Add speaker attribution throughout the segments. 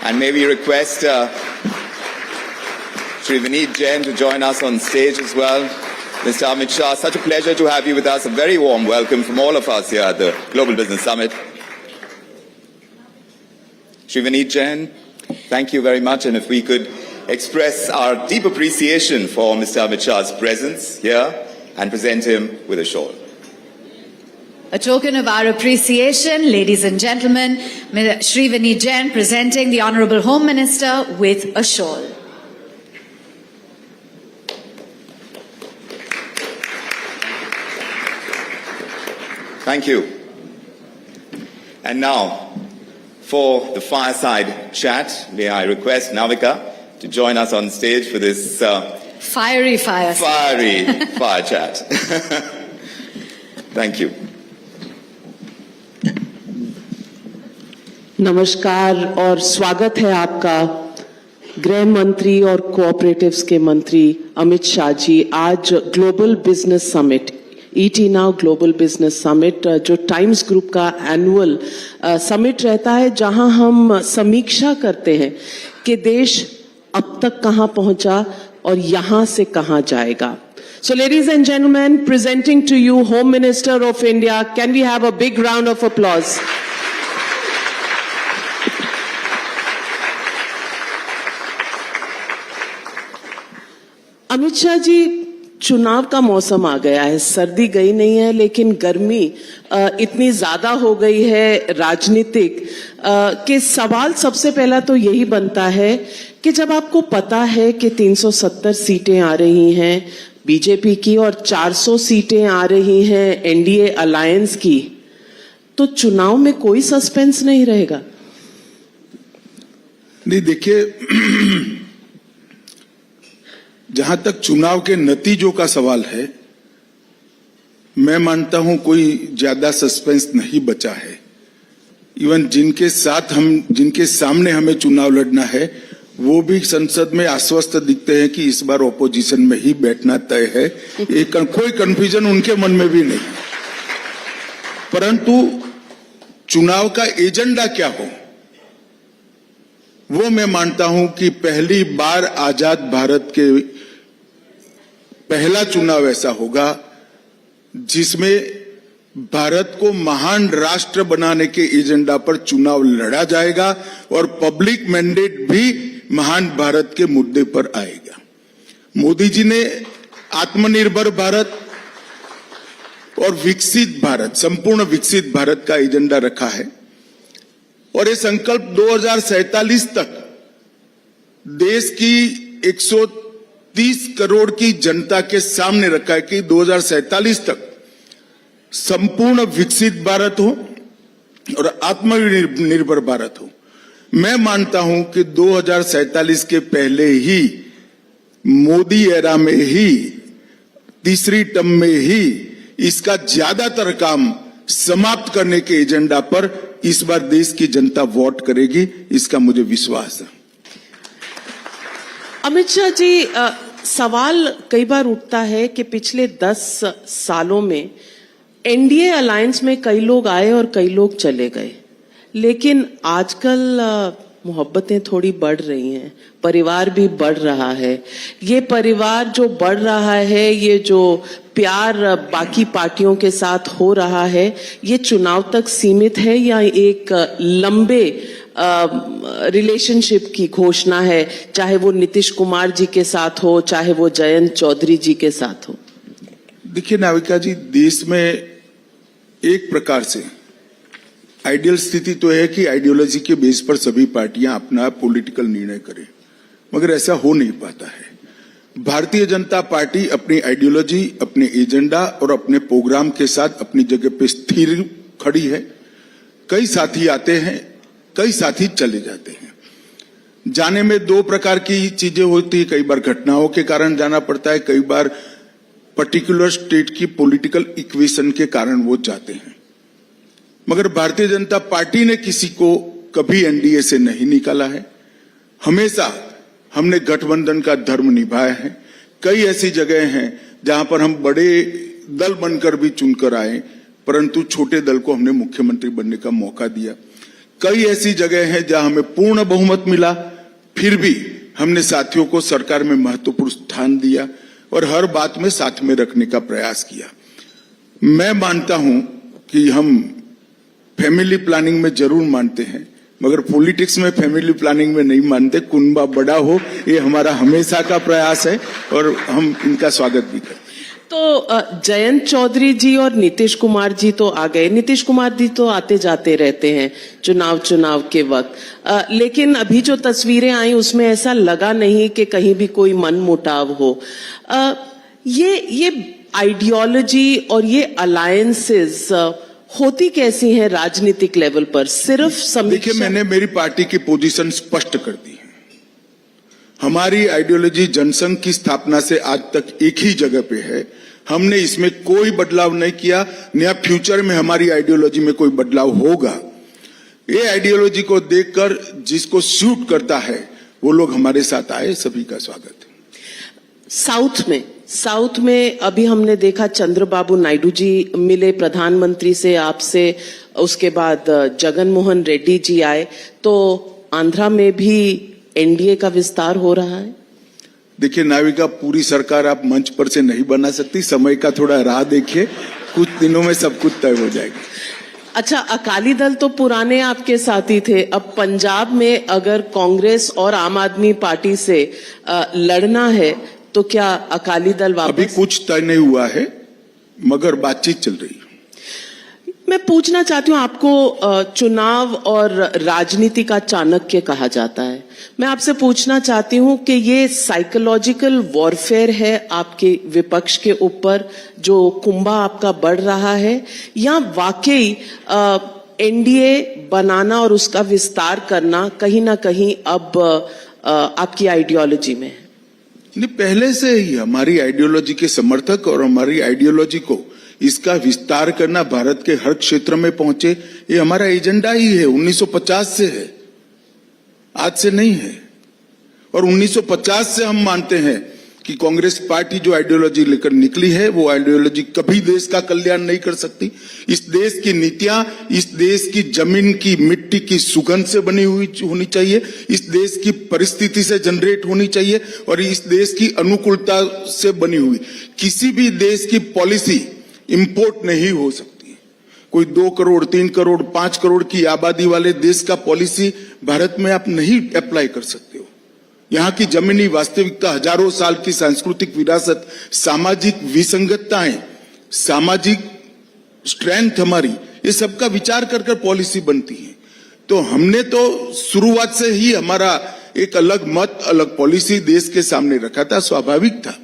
Speaker 1: And may we request Shri Vineet Jain to join us on stage as well. Mr. Amit Shah, such a pleasure to have you with us. A very warm welcome from all of us here at the Global Business Summit. Shri Vineet Jain, thank you very much. And if we could express our deep appreciation for Mr. Amit Shah's presence here and present him with a shawl.
Speaker 2: A token of our appreciation, ladies and gentlemen, Shri Vineet Jain presenting the Honourable Home Minister with a shawl.
Speaker 1: Thank you. And now, for the fireside chat, may I request Navika to join us on stage for this
Speaker 2: fiery fire
Speaker 1: chat. Thank you.
Speaker 3: नमस्कार और स्वागत है आपका गृह मंत्री और cooperatives के मंत्री अमित शाह जी। आज global business summit, ET now global business summit, जो टाइम्स ग्रुप का एनुअल समिट रहता है, जहां हम समीक्षा करते हैं कि देश अब तक कहां पहुंचा और यहां से कहां जाएगा। So ladies and gentlemen, presenting to you Home Minister of India, can we have a big round of applause? Amit Shah ji, चुनाव का मौसम आ गया है, सर्दी गई नहीं है, लेकिन गर्मी इतनी ज्यादा हो गई है राजनीतिक कि सवाल सबसे पहला तो यही बनता है कि जब आपको पता है कि 370 सीटें आ रही हैं बीजेपी की और 400 सीटें आ रही हैं एनडीए अलायंस की, तो चुनाव में कोई सस्पेंस नहीं रहेगा?
Speaker 4: नहीं, देखिए, जहां तक चुनाव के नतीजों का सवाल है, मैं मानता हूं कोई ज्यादा सस्पेंस नहीं बचा है। इवन जिनके सामने हमें चुनाव लड़ना है, वो भी संसद में आश्वस्त दिखते हैं कि इस बार ऑपोजिशन में ही बैठना तय है। कोई कंफ्यूजन उनके मन में भी नहीं। परंतु चुनाव का एजेंडा क्या हो, वो मैं मानता हूं कि पहली बार आजाद भारत के पहला चुनाव ऐसा होगा जिसमें भारत को महान राष्ट्र बनाने के एजेंडा पर चुनाव लड़ा जाएगा और पब्लिक मैंडेट भी महान भारत के मुद्दे पर आएगा। मोदी जी ने आत्मनिर्भर भारत और विकसित भारत, संपूर्ण विकसित भारत का एजेंडा रखा है और ये संकल्प 2047 तक देश की 130 करोड़ की जनता के सामने रखा है कि 2047 तक संपूर्ण विकसित भारत हो और आत्मनिर्भर भारत हो। मैं मानता हूं कि 2047 के पहले ही, मोदी एरा में ही, तीसरी टर्म में ही इसका ज्यादातर काम समाप्त करने के एजेंडा पर इस बार देश की जनता वोट करेगी, इसका मुझे विश्वास है।
Speaker 3: अमित शाह जी, सवाल कई बार उठता है कि पिछले 10 सालों में एनडीए अलायंस में कई लोग आए और कई लोग चले गए, लेकिन आजकल मोहब्बतें थोड़ी बढ़ रही हैं, परिवार भी बढ़ रहा है। ये परिवार जो बढ़ रहा है, ये जो प्यार बाकी पार्टियों के साथ हो रहा है, ये चुनाव तक सीमित है या एक लंबे रिलेशनशिप की घोषणा है, चाहे वो नीतीश कुमार जी के साथ हो, चाहे वो जयंत चौधरी जी के साथ हो?
Speaker 4: देखिए नाविका जी, देश में एक प्रकार से आइडियल स्थिति तो है कि आइडियोलॉजी के बेस पर सभी पार्टियां अपना पॉलिटिकल निर्णय करें, मगर ऐसा हो नहीं पाता है। भारतीय जनता पार्टी अपनी आइडियोलॉजी, अपने एजेंडा और अपने प्रोग्राम के साथ अपनी जगह पे स्थिर खड़ी है। कई साथी आते हैं, कई साथी चले जाते हैं। जाने में दो प्रकार की चीजें होती है, कई बार घटनाओं के कारण जाना पड़ता है, कई बार पर्टिकुलर स्टेट की पॉलिटिकल इक्वेशन के कारण वो जाते हैं। मगर भारतीय जनता पार्टी ने किसी को कभी एनडीए से नहीं निकाला है। हमेशा हमने गठबंधन का धर्म निभाया है। कई ऐसी जगह हैं जहां पर हम बड़े दल बनकर भी चुनकर आए, परंतु छोटे दल को हमने मुख्यमंत्री बनने का मौका दिया। कई ऐसी जगह हैं जहां हमें पूर्ण बहुमत मिला, फिर भी हमने साथियों को सरकार में महत्वपूर्ण स्थान दिया और हर बात में साथ में रखने का प्रयास किया। मैं मानता हूं कि हम फैमिली प्लानिंग में जरूर मानते हैं, मगर पॉलिटिक्स में फैमिली प्लानिंग में नहीं मानते। कुनबा बड़ा हो, ये हमारा हमेशा का प्रयास है और हम इनका स्वागत भी करते हैं।
Speaker 3: तो जयंत चौधरी जी और नीतीश कुमार जी तो आ गए। नीतीश कुमार जी तो आते जाते रहते हैं चुनाव के वक्त, लेकिन अभी जो तस्वीरें आई उसमें ऐसा लगा नहीं कि कहीं भी कोई मनमुटाव हो। ये आइडियोलॉजी और ये अलायंसेस होती कैसी हैं राजनीतिक लेवल पर? सिर्फ
Speaker 4: देखिए, मैंने मेरी पार्टी की पोजीशन स्पष्ट कर दी है। हमारी आइडियोलॉजी जनसंघ की स्थापना से आज तक एक ही जगह पे है। हमने इसमें कोई बदलाव नहीं किया, नया फ्यूचर में हमारी आइडियोलॉजी में कोई बदलाव होगा। ये आइडियोलॉजी को देखकर जिसको सूट करता है वो लोग हमारे साथ आए, सभी का स्वागत है। साउथ में अभी हमने देखा चंद्रबाबू नायडू जी मिले प्रधानमंत्री से, आपसे, उसके बाद जगन मोहन रेड्डी जी आए, तो आंध्रा में भी एनडीए का विस्तार हो रहा है। देखिए नाविका, पूरी सरकार आप मंच पर से नहीं बना सकती, समय का थोड़ा राह देखिए, कुछ दिनों में सब कुछ तय हो जाएगा।
Speaker 3: अच्छा, अकाली दल तो पुराने आपके साथी थे, अब पंजाब में अगर कांग्रेस और आम आदमी पार्टी से लड़ना है तो क्या अकाली दल वापस?
Speaker 4: अभी कुछ तय नहीं हुआ है, मगर बातचीत चल रही है।
Speaker 3: मैं पूछना चाहती हूँ, आपको चुनाव और राजनीति का चाणक्य कहा जाता है। मैं आपसे पूछना चाहती हूँ कि ये साइकोलॉजिकल वॉरफेयर है आपके विपक्ष के ऊपर, जो कुंभा आपका बढ़ रहा है, या वाकई एनडीए बनाना और उसका विस्तार करना कहीं ना कहीं अब आपकी आइडियोलॉजी में है?
Speaker 4: नहीं, पहले से ही हमारी आइडियोलॉजी के समर्थक और हमारी आइडियोलॉजी को इसका विस्तार करना, भारत के हर क्षेत्र में पहुंचे, ये हमारा एजेंडा ही है। 1950 से है, आज से नहीं है। और 1950 से हम मानते हैं कि कांग्रेस पार्टी जो आइडियोलॉजी लेकर निकली है, वो आइडियोलॉजी कभी देश का कल्याण नहीं कर सकती। इस देश की नीतियां इस देश की जमीन की मिट्टी की सुगंध से बनी हुई होनी चाहिए, इस देश की परिस्थिति से जनरेट होनी चाहिए और इस देश की अनुकूलता से बनी हुई। किसी भी देश की पॉलिसी इंपोर्ट नहीं हो सकती। कोई 2 करोड़, 3 करोड़, 5 करोड़ की आबादी वाले देश का पॉलिसी भारत में आप नहीं अप्लाई कर सकते हो। यहाँ की जमीनी वास्तविकता, हजारों साल की सांस्कृतिक विरासत, सामाजिक विसंगतताएं, सामाजिक स्ट्रेंथ हमारी, ये सबका विचार कर पॉलिसी बनती है। तो हमने तो शुरुआत से ही हमारा एक अलग मत, अलग पॉलिसी देश के सामने रखा था। स्वाभाविक था,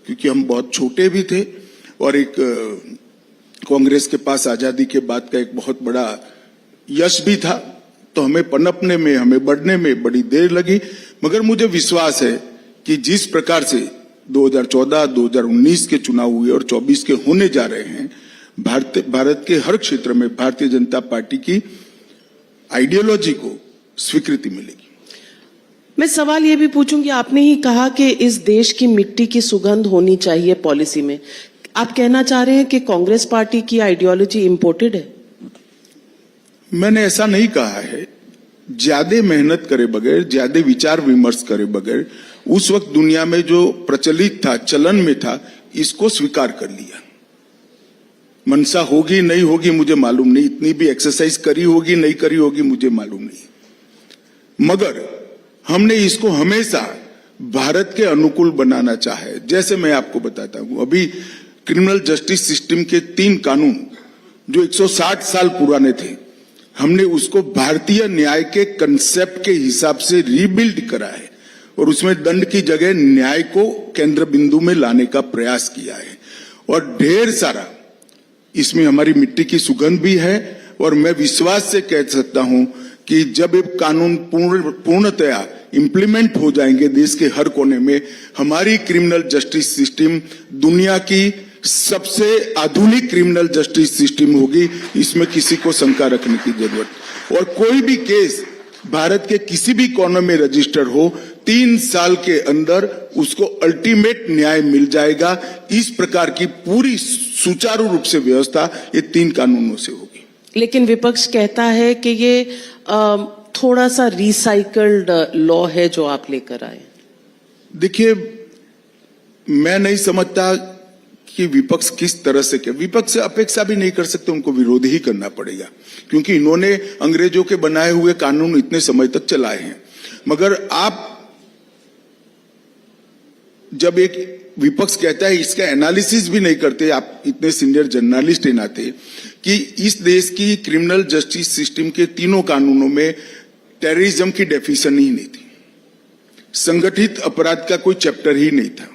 Speaker 4: क्योंकि हम बहुत छोटे भी थे और एक कांग्रेस के पास आजादी के बाद का एक बहुत बड़ा यश भी था। तो हमें पनपने में, हमें बढ़ने में बड़ी देर लगी, मगर मुझे विश्वास है कि जिस प्रकार से 2014, 2019 के चुनाव हुए और 24 के होने जा रहे हैं, भारत के हर क्षेत्र में भारतीय जनता पार्टी की आइडियोलॉजी को स्वीकृति मिलेगी।
Speaker 3: मैं सवाल ये भी पूछूंगी, आपने ही कहा कि इस देश की मिट्टी की सुगंध होनी चाहिए पॉलिसी में। आप कहना चाह रहे हैं कि कांग्रेस पार्टी की आइडियोलॉजी इंपोर्टेड है?
Speaker 4: मैंने ऐसा नहीं कहा है। ज्यादा मेहनत करे बगैर, ज्यादा विचार विमर्श करे बगैर, उस वक्त दुनिया में जो प्रचलित था, चलन में था, इसको स्वीकार कर लिया। मनसा होगी नहीं होगी मुझे मालूम नहीं, इतनी भी एक्सरसाइज करी होगी नहीं करी होगी मुझे मालूम नहीं, मगर हमने इसको हमेशा भारत के अनुकूल बनाना चाहा है। जैसे मैं आपको बताता हूं, अभी क्रिमिनल जस्टिस सिस्टम के 3 कानून जो 160 साल पुराने थे, हमने उसको भारतीय न्याय के कंसेप्ट के हिसाब से रीबिल्ड करा है और उसमें दंड की जगह न्याय को केंद्र बिंदु में लाने का प्रयास किया है। और ढेर सारा इसमें हमारी मिट्टी की सुगंध भी है और मैं विश्वास से कह सकता हूं कि जब ये कानून पूर्णतया इंप्लीमेंट हो जाएंगे देश के हर कोने में, हमारी क्रिमिनल जस्टिस सिस्टम दुनिया की सबसे आधुनिक क्रिमिनल जस्टिस सिस्टम होगी। इसमें किसी को शंका रखने की जरूरत। और कोई भी केस भारत के किसी भी कोने में रजिस्टर हो, 3 साल के अंदर उसको अल्टीमेट न्याय मिल जाएगा। इस प्रकार की पूरी सुचारू रूप से व्यवस्था ये 3 कानूनों से होगी।
Speaker 3: लेकिन विपक्ष कहता है कि ये थोड़ा सा रिसाइकल्ड लॉ है जो आप लेकर आए?
Speaker 4: देखिए, मैं नहीं समझता कि विपक्ष किस तरह से क्या, विपक्ष से अपेक्षा भी नहीं कर सकते, उनको विरोध ही करना पड़ेगा, क्योंकि इन्होंने अंग्रेजों के बनाए हुए कानून इतने समय तक चलाए हैं। मगर आप जब एक विपक्ष कहता है, इसका एनालिसिस भी नहीं करते, आप इतने सीनियर जर्नलिस्ट हैं नाते, कि इस देश की क्रिमिनल जस्टिस सिस्टम के तीनों कानूनों में टेररिज्म की डेफिनेशन ही नहीं थी, संगठित अपराध का कोई चैप्टर ही नहीं था,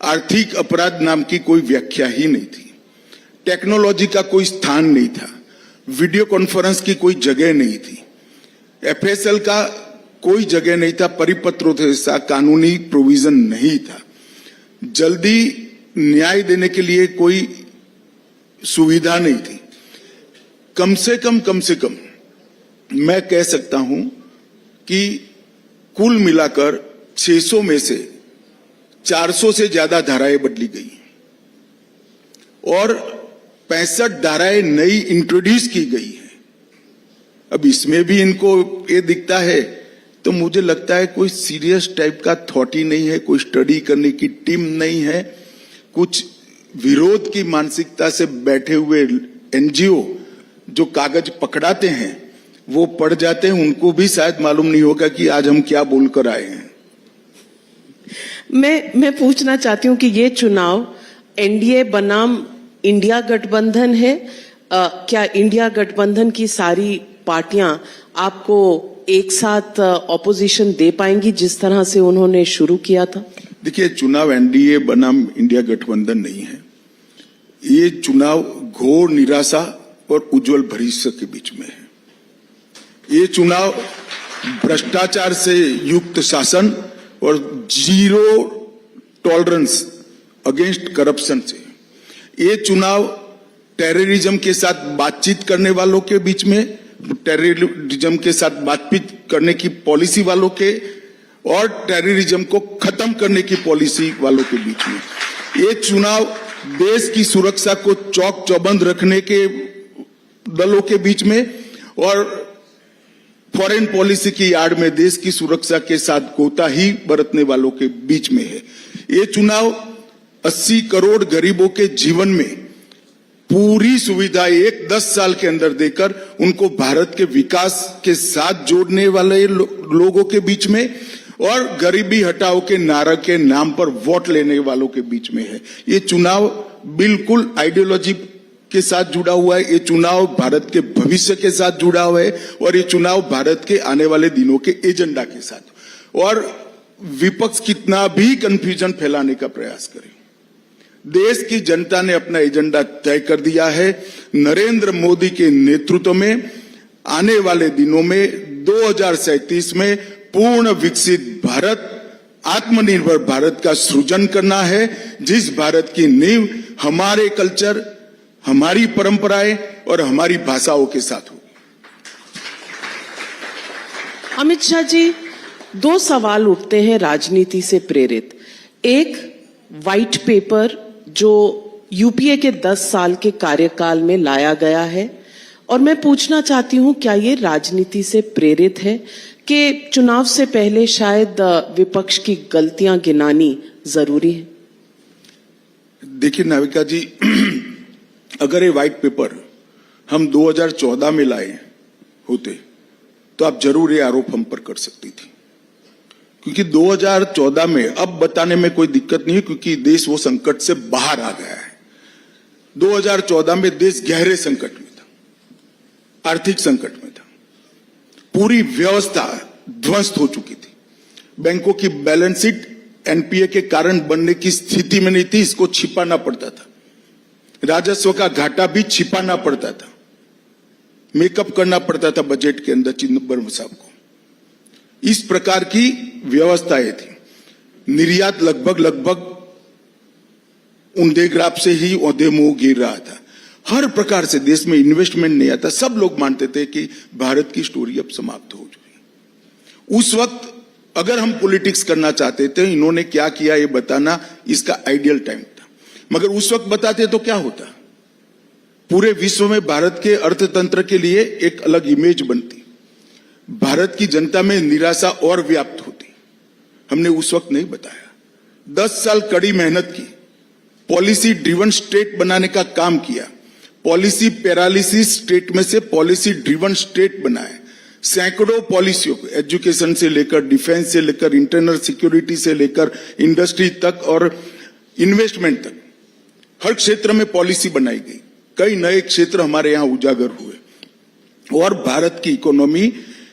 Speaker 4: आर्थिक अपराध नाम की कोई व्याख्या ही नहीं थी, टेक्नोलॉजी का कोई स्थान नहीं था, वीडियो कॉन्फ्रेंस की कोई जगह नहीं थी, एफएसएल का कोई जगह नहीं था, परिपत्रों जैसा कानूनी प्रोविजन नहीं था, जल्दी न्याय देने के लिए कोई सुविधा नहीं थी। कम से कम मैं कह सकता हूं कि कुल मिलाकर 600 में से 400 से ज्यादा धाराएं बदली गई और 65 धाराएं नई इंट्रोड्यूस की गई है। अब इसमें भी इनको ये दिखता है, तो मुझे लगता है कोई सीरियस टाइप का थॉट ही नहीं है, कोई स्टडी करने की टीम नहीं है, कुछ विरोध की मानसिकता से बैठे हुए एनजीओ जो कागज पकड़ाते हैं वो पढ़ जाते हैं, उनको भी शायद मालूम नहीं होगा कि आज हम क्या बोलकर आए हैं।
Speaker 3: मैं पूछना चाहती हूं कि ये चुनाव एनडीए बनाम इंडिया गठबंधन है। क्या इंडिया गठबंधन की सारी पार्टियां आपको एक साथ ऑपोजिशन दे पाएंगी जिस तरह से उन्होंने शुरू किया था?
Speaker 4: देखिए, चुनाव एनडीए बनाम इंडिया गठबंधन नहीं है, ये चुनाव घोर निराशा और उज्जवल भविष्य के बीच में है। ये चुनाव भ्रष्टाचार से युक्त शासन और जीरो टॉलरेंस अगेंस्ट करप्शन से, ये चुनाव टेररिज्म के साथ बातचीत करने वालों के बीच में, टेररिज्म के साथ बातचीत करने की पॉलिसी वालों के और टेररिज्म को खत्म करने की पॉलिसी वालों के बीच में, ये चुनाव देश की सुरक्षा को चौक चौबंद रखने के दलों के बीच में और फॉरेन पॉलिसी की आड़ में देश की सुरक्षा के साथ कोताही बरतने वालों के बीच में है। ये चुनाव 80 करोड़ गरीबों के जीवन में पूरी सुविधा 10 साल के अंदर देकर उनको भारत के विकास के साथ जोड़ने वाले लोगों के बीच में और गरीबी हटाओ के नारा के नाम पर वोट लेने वालों के बीच में है। ये चुनाव बिल्कुल आइडियोलॉजी के साथ जुड़ा हुआ है, ये चुनाव भारत के भविष्य के साथ जुड़ा हुआ है और ये चुनाव भारत के आने वाले दिनों के एजेंडा के साथ। और विपक्ष कितना भी कंफ्यूजन फैलाने का प्रयास करे, देश की जनता ने अपना एजेंडा तय कर दिया है। नरेंद्र मोदी के नेतृत्व में आने वाले दिनों में 2037 में पूर्ण विकसित भारत, आत्मनिर्भर भारत का सृजन करना है, जिस भारत की नींव हमारे कल्चर, हमारी परंपराएं और हमारी भाषाओं के साथ हो।
Speaker 3: अमित शाह जी, 2 सवाल उठते हैं राजनीति से प्रेरित। एक, व्हाइट पेपर जो यूपीए के 10 साल के कार्यकाल में लाया गया है, और मैं पूछना चाहती हूं क्या ये राजनीति से प्रेरित है कि चुनाव से पहले शायद विपक्ष की गलतियां गिनानी जरूरी है?
Speaker 4: देखिए नाविका जी, अगर ये व्हाइट पेपर हम 2014 में लाए होते तो आप जरूर ये आरोप हम पर कर सकती थी, क्योंकि 2014 में अब बताने में कोई दिक्कत नहीं है, क्योंकि देश वो संकट से बाहर आ गया है। 2014 में देश गहरे संकट में था, आर्थिक संकट में था, पूरी व्यवस्था ध्वस्त हो चुकी थी, बैंकों की बैलेंस शीट एनपीए के कारण बनने की स्थिति में नहीं थी, इसको छिपाना पड़ता था, राजस्व का घाटा भी छिपाना पड़ता था, मेकअप करना पड़ता था बजट के अंदर चिदंबरम साहब को। इस प्रकार की व्यवस्थाएं थी। निर्यात लगभग ऊंधे ग्राफ से ही औंधे मुंह गिर रहा था। हर प्रकार से देश में इन्वेस्टमेंट नहीं आता। सब लोग मानते थे कि भारत की स्टोरी अब समाप्त हो चुकी। उस वक्त अगर हम पॉलिटिक्स करना चाहते थे, इन्होंने क्या किया ये बताना इसका आइडियल टाइम था, मगर उस वक्त बताते तो क्या होता, पूरे विश्व में भारत के अर्थतंत्र के लिए एक अलग इमेज बनती, भारत की जनता में निराशा और व्याप्त होती। हमने उस वक्त नहीं बताया। 10 साल कड़ी मेहनत की, पॉलिसी ड्रिवन स्टेट बनाने का काम किया, पॉलिसी पैरालिसिस स्टेट में से पॉलिसी ड्रिवन स्टेट बनाए, सैकड़ों पॉलिसियों को एजुकेशन से लेकर डिफेंस से लेकर इंटरनल सिक्योरिटी से लेकर इंडस्ट्री तक और इन्वेस्टमेंट तक हर क्षेत्र में पॉलिसी बनाई गई। कई नए क्षेत्र हमारे यहां उजागर हुए और भारत की इकोनॉमी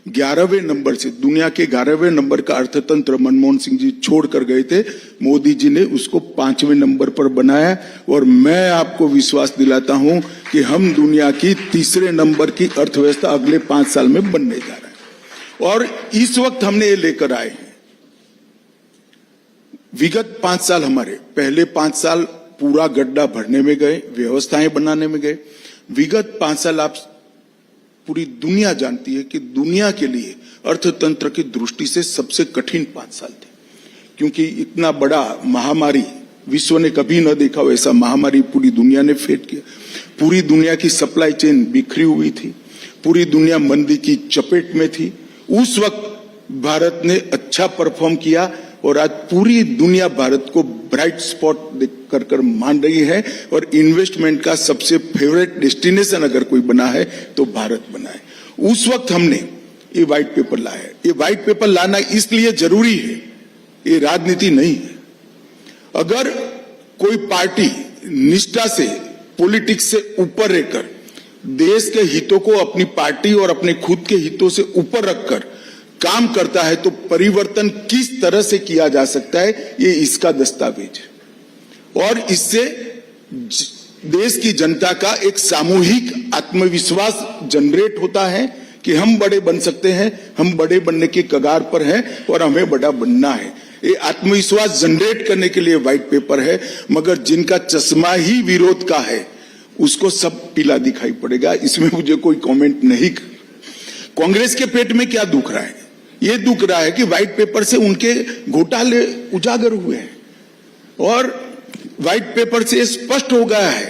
Speaker 4: 11वें नंबर से, दुनिया के 11वें नंबर का अर्थतंत्र मनमोहन सिंह जी छोड़कर गए थे, मोदी जी ने उसको 5वें नंबर पर बनाया। और मैं आपको विश्वास दिलाता हूं कि हम दुनिया की 3रे नंबर की अर्थव्यवस्था अगले 5 साल में बनने जा रहे हैं। और इस वक्त हमने ये लेकर आए हैं। विगत 5 साल हमारे, पहले 5 साल पूरा गड्ढा भरने में गए, व्यवस्थाएं बनाने में गए। विगत 5 साल आप पूरी दुनिया जानती है कि दुनिया के लिए अर्थतंत्र की दृष्टि से सबसे कठिन 5 साल थे, क्योंकि इतना बड़ा महामारी विश्व ने कभी न देखा वैसा महामारी पूरी दुनिया ने फेस किया। पूरी दुनिया की सप्लाई चेन बिखरी हुई थी, पूरी दुनिया मंदी की चपेट में थी। उस वक्त भारत ने अच्छा परफॉर्म किया और आज पूरी दुनिया भारत को ब्राइट स्पॉट कर कर मान रही है और इन्वेस्टमेंट का सबसे फेवरेट डेस्टिनेशन अगर कोई बना है तो भारत बना है। उस वक्त हमने ये व्हाइट पेपर लाया है। ये व्हाइट पेपर लाना इसलिए जरूरी है, ये राजनीति नहीं है। अगर कोई पार्टी निष्ठा से, पॉलिटिक्स से ऊपर रहकर देश के हितों को अपनी पार्टी और अपने खुद के हितों से ऊपर रखकर काम करता है तो परिवर्तन किस तरह से किया जा सकता है, ये इसका दस्तावेज है। और इससे देश की जनता का एक सामूहिक आत्मविश्वास जनरेट होता है कि हम बड़े बन सकते हैं, हम बड़े बनने के कगार पर हैं और हमें बड़ा बनना है। ये आत्मविश्वास जनरेट करने के लिए व्हाइट पेपर है, मगर जिनका चश्मा ही विरोध का है उसको सब पीला दिखाई पड़ेगा। इसमें मुझे कोई कमेंट नहीं। कांग्रेस के पेट में क्या दुख रहा है? ये दुख रहा है कि व्हाइट पेपर से उनके घोटाले उजागर हुए हैं और व्हाइट पेपर से स्पष्ट हो गया है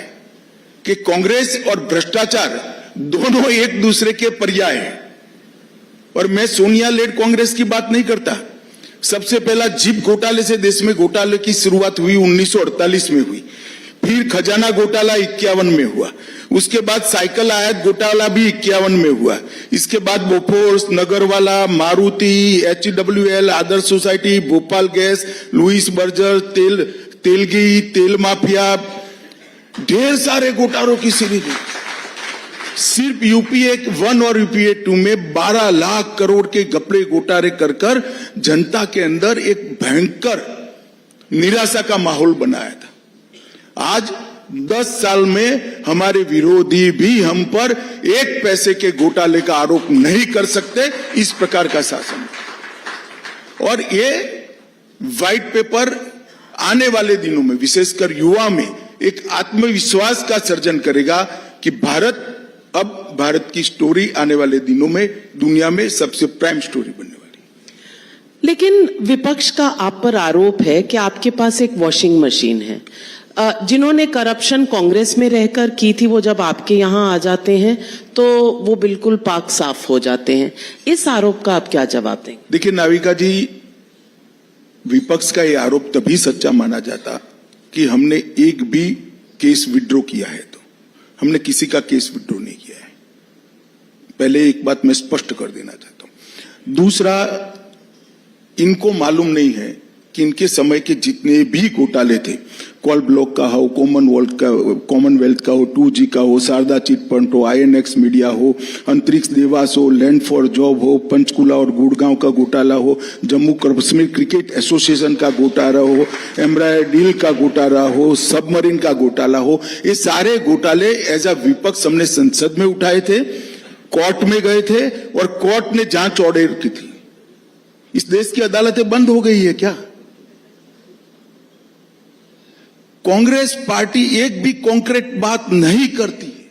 Speaker 4: कि कांग्रेस और भ्रष्टाचार दोनों एक दूसरे के पर्याय हैं। और मैं सोनिया लेड कांग्रेस की बात नहीं करता। सबसे पहला जीप घोटाले से देश में घोटाले की शुरुआत हुई 1948 में हुई, फिर खजाना घोटाला 51 में हुआ, उसके बाद साइकिल आयात घोटाला भी 51 में हुआ, इसके बाद Bofors, Nagarwala, Maruti, HWL, Adarsh society, Bhopal gas, Louis Berger, Telgi, तेल माफिया, ढेर सारे घोटालों की सीरीज। सिर्फ यूपीए 1 और यूपीए 2 में 12 लाख करोड़ के घपले घोटाले कर कर जनता के अंदर एक भयंकर निराशा का माहौल बनाया था। आज 10 साल में हमारे विरोधी भी हम पर 1 पैसे के घोटाले का आरोप नहीं कर सकते, इस प्रकार का शासन। और ये व्हाइट पेपर आने वाले दिनों में विशेषकर युवा में एक आत्मविश्वास का सर्जन करेगा कि भारत की स्टोरी आने वाले दिनों में दुनिया में सबसे प्राइम स्टोरी बनने वाली।
Speaker 3: लेकिन विपक्ष का आप पर आरोप है कि आपके पास एक वॉशिंग मशीन है। जिन्होंने करप्शन कांग्रेस में रहकर की थी, वो जब आपके यहाँ आ जाते हैं तो वो बिल्कुल पाक साफ हो जाते हैं। इस आरोप का आप क्या जवाब देंगे?
Speaker 4: देखिए नाविका जी, विपक्ष का ये आरोप तभी सच्चा माना जाता कि हमने एक भी केस विड्रॉ किया है। तो हमने किसी का केस विड्रॉ नहीं किया है। पहले एक बात मैं स्पष्ट कर देना चाहता हूं। दूसरा, इनको मालूम नहीं है कि इनके समय के जितने भी घोटाले थे, कोल ब्लॉक का हो, कॉमनवेल्थ का हो, 2G का हो, शारदा चिट फंड हो, INX मीडिया हो, अंतरिक्ष देवास हो, लैंड फॉर जॉब हो, पंचकुला और गुड़गांव का घोटाला हो, जम्मू कश्मीर क्रिकेट एसोसिएशन का घोटाला हो, एम्ब्रायर डील का घोटाला हो, सबमरीन का घोटाला हो, ये सारे घोटाले एज अ विपक्ष हमने संसद में उठाए थे, कोर्ट में गए थे और कोर्ट ने जांच ऑर्डर की थी। इस देश की अदालतें बंद हो गई है क्या? कांग्रेस पार्टी एक भी कॉन्क्रीट बात नहीं करती है।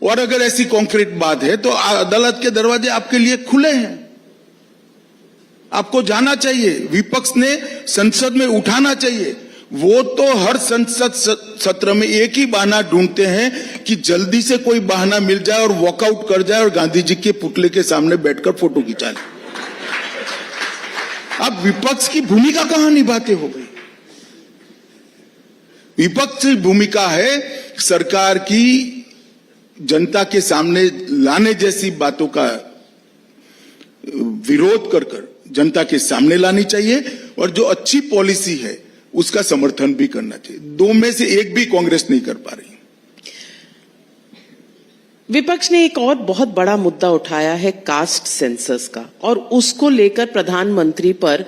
Speaker 4: और अगर ऐसी कॉन्क्रीट बात है तो अदालत के दरवाजे आपके लिए खुले हैं, आपको जाना चाहिए। विपक्ष ने संसद में उठाना चाहिए। वो तो हर संसद सत्र में एक ही बहाना ढूंढते हैं कि जल्दी से कोई बहाना मिल जाए और वॉकआउट कर जाए और गांधी जी के पुतले के सामने बैठकर फोटो खिंचा ले। अब विपक्ष की भूमिका कहां निभाते हो भाई? विपक्ष की भूमिका है सरकार की जनता के सामने लाने जैसी बातों का विरोध कर जनता के सामने लानी चाहिए और जो अच्छी पॉलिसी है उसका समर्थन भी करना चाहिए। दो में से एक भी कांग्रेस नहीं कर पा रही।
Speaker 3: विपक्ष ने एक और बहुत बड़ा मुद्दा उठाया है कास्ट सेंसस का, और उसको लेकर प्रधानमंत्री पर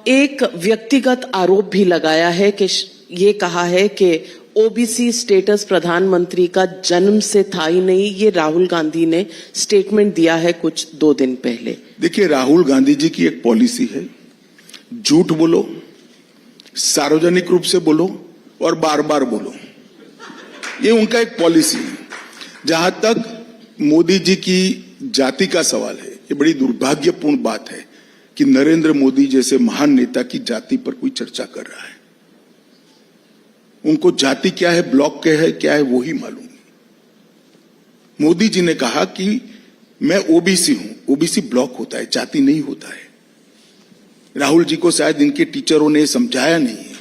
Speaker 3: एक व्यक्तिगत आरोप भी लगाया है कि ये कहा है कि ओबीसी स्टेटस प्रधानमंत्री का जन्म से था ही नहीं। ये राहुल गांधी ने स्टेटमेंट दिया है कुछ 2 दिन पहले।
Speaker 4: देखिए, राहुल गांधी जी की एक पॉलिसी है, झूठ बोलो, सार्वजनिक रूप से बोलो और बार बार बोलो। ये उनका एक पॉलिसी है। जहां तक मोदी जी की जाति का सवाल है, ये बड़ी दुर्भाग्यपूर्ण बात है कि नरेंद्र मोदी जैसे महान नेता की जाति पर कोई चर्चा कर रहा है। उनको जाति क्या है, ब्लॉक क्या है वो ही मालूम। मोदी जी ने कहा कि मैं ओबीसी हूं। ओबीसी ब्लॉक होता है, जाति नहीं होता है। राहुल जी को शायद इनके टीचरों ने समझाया नहीं है।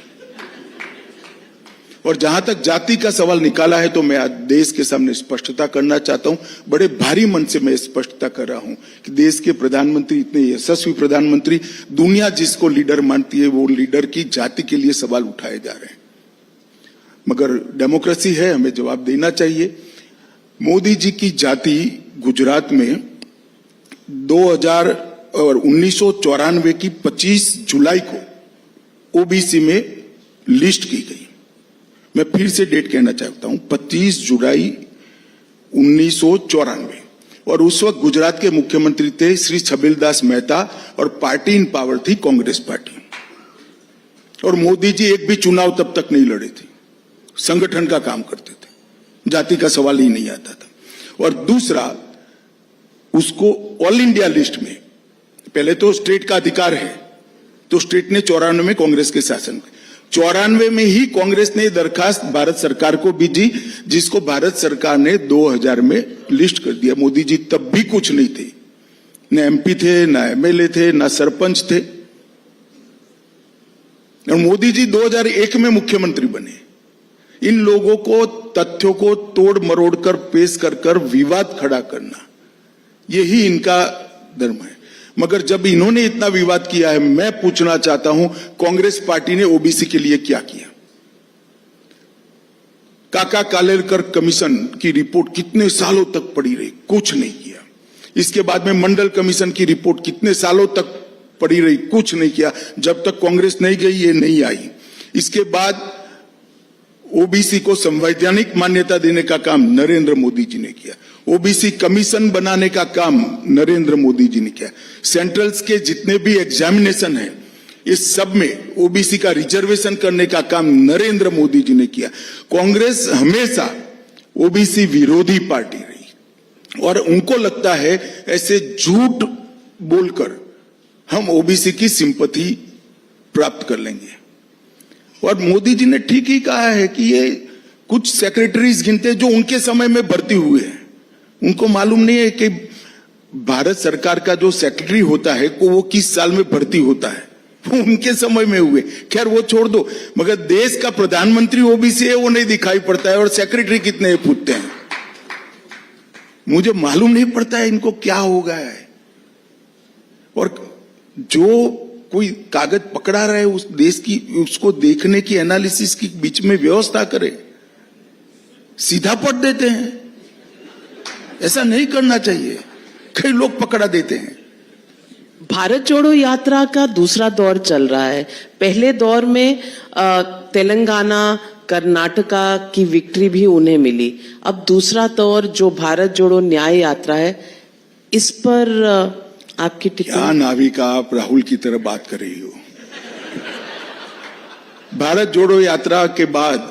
Speaker 4: और जहां तक जाति का सवाल निकाला है तो मैं आज देश के सामने स्पष्टता करना चाहता हूं। बड़े भारी मन से मैं स्पष्टता कर रहा हूं कि देश के प्रधानमंत्री, इतने यशस्वी प्रधानमंत्री, दुनिया जिसको लीडर मानती है, वो लीडर की जाति के लिए सवाल उठाए जा रहे हैं। मगर डेमोक्रेसी है, हमें जवाब देना चाहिए। मोदी जी की जाति गुजरात में 1994 की 25 जुलाई को ओबीसी में लिस्ट की गई। मैं फिर से डेट कहना चाहता हूं, 25 जुलाई 1994। और उस वक्त गुजरात के मुख्यमंत्री थे श्री छबिलदास मेहता और पार्टी इन पावर थी कांग्रेस पार्टी। और मोदी जी एक भी चुनाव तब तक नहीं लड़े थे, संगठन का काम करते थे, जाति का सवाल ही नहीं आता था। और दूसरा, उसको ऑल इंडिया लिस्ट में, पहले तो स्टेट का अधिकार है, तो स्टेट ने 94 में कांग्रेस के शासन, 94 में ही कांग्रेस ने दरखास्त भारत सरकार को भेजी, जिसको भारत सरकार ने 2000 में लिस्ट कर दिया। मोदी जी तब भी कुछ नहीं थे, न एमपी थे, न एमएलए थे, न सरपंच थे। और मोदी जी 2001 में मुख्यमंत्री बने। इन लोगों को तथ्यों को तोड़ मरोड़ कर पेश कर विवाद खड़ा करना, यही इनका धर्म है। मगर जब इन्होंने इतना विवाद किया है, मैं पूछना चाहता हूं, कांग्रेस पार्टी ने ओबीसी के लिए क्या किया? काका कालेलकर कमीशन की रिपोर्ट कितने सालों तक पड़ी रही? कुछ नहीं किया। इसके बाद में मंडल कमीशन की रिपोर्ट कितने सालों तक पड़ी रही? कुछ नहीं किया। जब तक कांग्रेस नहीं गई, ये नहीं आई। इसके बाद ओबीसी को संवैधानिक मान्यता देने का काम नरेंद्र मोदी जी ने किया। ओबीसी कमीशन बनाने का काम नरेंद्र मोदी जी ने किया। सेंट्रल्स के जितने भी एग्जामिनेशन है, इस सब में ओबीसी का रिजर्वेशन करने का काम नरेंद्र मोदी जी ने किया। कांग्रेस हमेशा ओबीसी विरोधी पार्टी रही और उनको लगता है ऐसे झूठ बोलकर हम ओबीसी की सिंपैथी प्राप्त कर लेंगे। और मोदी जी ने ठीक ही कहा है कि ये कुछ सेक्रेटरीज गिनते जो उनके समय में भर्ती हुए हैं। उनको मालूम नहीं है कि भारत सरकार का जो सेक्रेटरी होता है वो किस साल में भर्ती होता है, वो उनके समय में हुए। खैर वो छोड़ दो, मगर देश का प्रधानमंत्री ओबीसी है वो नहीं दिखाई पड़ता है, और सेक्रेटरी कितने पूछते हैं। मुझे मालूम नहीं पड़ता है इनको क्या हो गया है। और जो कोई कागज पकड़ा रहा है उस देश की, उसको देखने की, एनालिसिस की बीच में व्यवस्था करे। सीधा पढ़ देते हैं, ऐसा नहीं करना चाहिए। कई लोग पकड़ा देते हैं।
Speaker 3: भारत जोड़ो यात्रा का दूसरा दौर चल रहा है। पहले दौर में तेलंगाना, कर्नाटका की विक्ट्री भी उन्हें मिली। अब दूसरा दौर जो भारत जोड़ो न्याय यात्रा है, इस पर आपकी टिप्पणी?
Speaker 4: क्या नाविका, आप राहुल की तरह बात कर रही हो। भारत जोड़ो यात्रा के बाद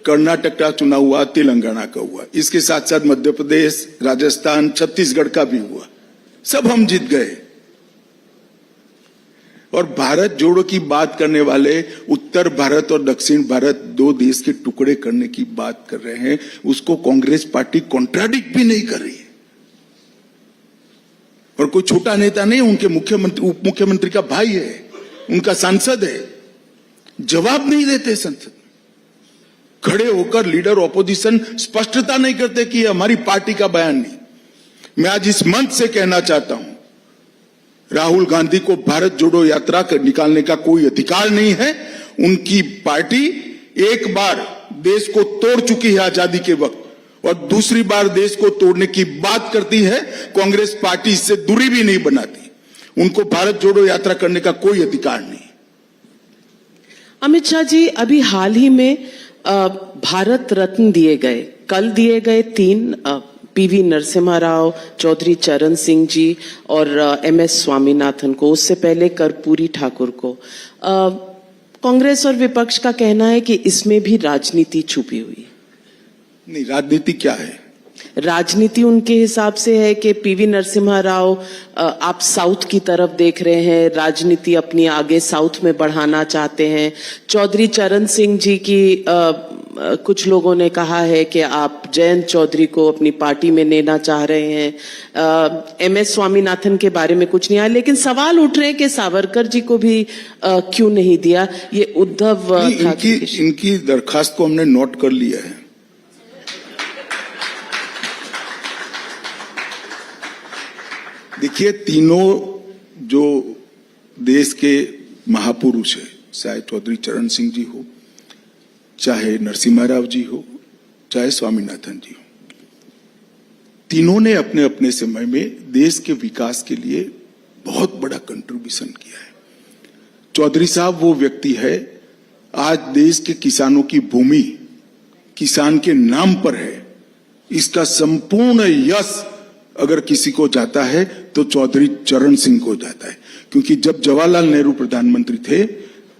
Speaker 4: कर्नाटक का चुनाव हुआ, तेलंगाना का हुआ, इसके साथ साथ मध्य प्रदेश, राजस्थान, छत्तीसगढ़ का भी हुआ। सब हम जीत गए। और भारत जोड़ो की बात करने वाले उत्तर भारत और दक्षिण भारत दो देश के टुकड़े करने की बात कर रहे हैं, उसको कांग्रेस पार्टी कॉन्ट्राडिक्ट भी नहीं कर रही है। और कोई छोटा नेता नहीं, उनके मुख्यमंत्री उप मुख्यमंत्री का भाई है, उनका सांसद है, जवाब नहीं देते संसद में। खड़े होकर लीडर ऑपोजिशन स्पष्टता नहीं करते कि हमारी पार्टी का बयान नहीं। मैं आज इस मंच से कहना चाहता हूं, राहुल गांधी को भारत जोड़ो यात्रा कर निकालने का कोई अधिकार नहीं है। उनकी पार्टी एक बार देश को तोड़ चुकी है आजादी के वक्त, और दूसरी बार देश को तोड़ने की बात करती है। कांग्रेस पार्टी इससे दूरी भी नहीं बनाती। उनको भारत जोड़ो यात्रा करने का कोई अधिकार नहीं।
Speaker 3: अमित शाह जी, अभी हाल ही में भारत रत्न दिए गए, कल दिए गए 3 पीवी नरसिम्हा राव, चौधरी चरण सिंह जी और MS स्वामीनाथन को, उससे पहले कर्पूरी ठाकुर को। कांग्रेस और विपक्ष का कहना है कि इसमें भी राजनीति छुपी हुई।
Speaker 4: नहीं, राजनीति क्या है?
Speaker 3: राजनीति उनके हिसाब से है कि पीवी नरसिम्हा राव, आप साउथ की तरफ देख रहे हैं, राजनीति अपनी आगे साउथ में बढ़ाना चाहते हैं। चौधरी चरण सिंह जी की कुछ लोगों ने कहा है कि आप जयंत चौधरी को अपनी पार्टी में लेना चाह रहे हैं। MS स्वामीनाथन के बारे में कुछ नहीं आया, लेकिन सवाल उठ रहे हैं कि सावरकर जी को भी क्यों नहीं दिया। ये उद्धव
Speaker 4: इनकी दरखास्त को हमने नोट कर लिया है। देखिए, तीनों जो देश के महापुरुष है, चाहे चौधरी चरण सिंह जी हो, चाहे नरसिम्हा राव जी हो, चाहे स्वामीनाथन जी हो, तीनों ने अपने अपने समय में देश के विकास के लिए बहुत बड़ा कंट्रीब्यूशन किया है। चौधरी साहब वो व्यक्ति है, आज देश के किसानों की भूमि किसान के नाम पर है। इसका संपूर्ण यश अगर किसी को जाता है तो चौधरी चरण सिंह को जाता है, क्योंकि जब जवाहरलाल नेहरू प्रधानमंत्री थे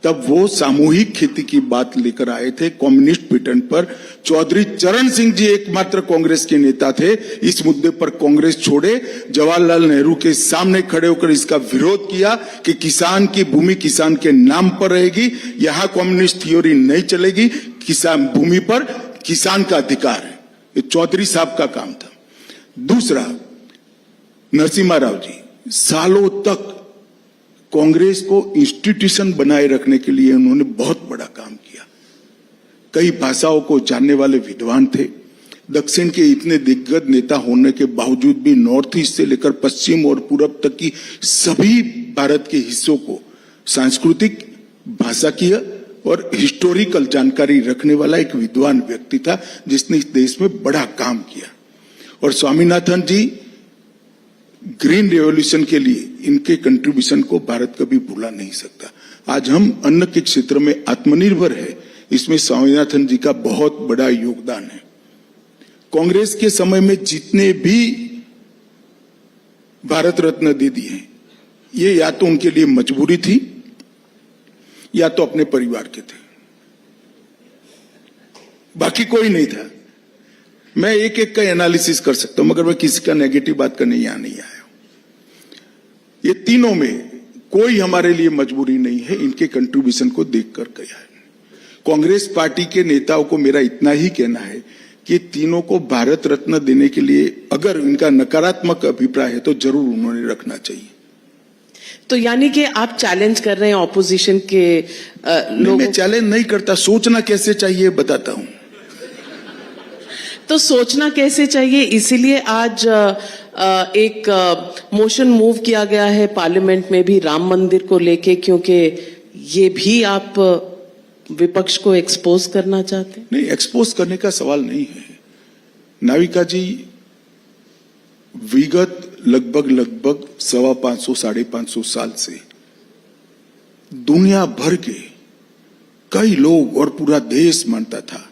Speaker 4: तब वो सामूहिक खेती की बात लेकर आए थे कम्युनिस्ट पैटर्न पर। चौधरी चरण सिंह जी एकमात्र कांग्रेस के नेता थे। इस मुद्दे पर कांग्रेस छोड़े, जवाहरलाल नेहरू के सामने खड़े होकर इसका विरोध किया कि किसान की भूमि किसान के नाम पर रहेगी, यहां कम्युनिस्ट थ्योरी नहीं चलेगी, किसान भूमि पर किसान का अधिकार है। ये चौधरी साहब का काम था। दूसरा, नरसिम्हा राव जी सालों तक कांग्रेस को इंस्टीट्यूशन बनाए रखने के लिए उन्होंने बहुत बड़ा काम किया। कई भाषाओं को जानने वाले विद्वान थे। दक्षिण के इतने दिग्गज नेता होने के बावजूद भी नॉर्थ ईस्ट से लेकर पश्चिम और पूरब तक की सभी भारत के हिस्सों को सांस्कृतिक, भाषा की और हिस्टोरिकल जानकारी रखने वाला एक विद्वान व्यक्ति था, जिसने इस देश में बड़ा काम किया। और स्वामीनाथन जी ग्रीन रेवोल्यूशन के लिए इनके कंट्रीब्यूशन को भारत कभी भूला नहीं सकता। आज हम अन्न के क्षेत्र में आत्मनिर्भर है, इसमें स्वामीनाथन जी का बहुत बड़ा योगदान है। कांग्रेस के समय में जितने भी भारत रत्न दे दिए, ये या तो उनके लिए मजबूरी थी या तो अपने परिवार के थे, बाकी कोई नहीं था। मैं एक एक का एनालिसिस कर सकता हूं, मगर मैं किसी का नेगेटिव बात करने यहां नहीं आया हूं। ये तीनों में कोई हमारे लिए मजबूरी नहीं है, इनके कंट्रीब्यूशन को देखकर गया है। कांग्रेस पार्टी के नेताओं को मेरा इतना ही कहना है कि तीनों को भारत रत्न देने के लिए अगर इनका नकारात्मक अभिप्राय है तो जरूर उन्होंने रखना चाहिए।
Speaker 3: तो यानी कि आप चैलेंज कर रहे हैं ऑपोजिशन के लोगों?
Speaker 4: मैं चैलेंज नहीं करता, सोचना कैसे चाहिए बताता हूं।
Speaker 3: तो सोचना कैसे चाहिए, इसीलिए आज एक मोशन मूव किया गया है पार्लियामेंट में भी राम मंदिर को लेके, क्योंकि ये भी आप विपक्ष को एक्सपोज करना चाहते हैं।
Speaker 4: नहीं, एक्सपोज करने का सवाल नहीं है नाविका जी। विगत लगभग 550 साढ़े 500 साल से दुनिया भर के कई लोग और पूरा देश मानता था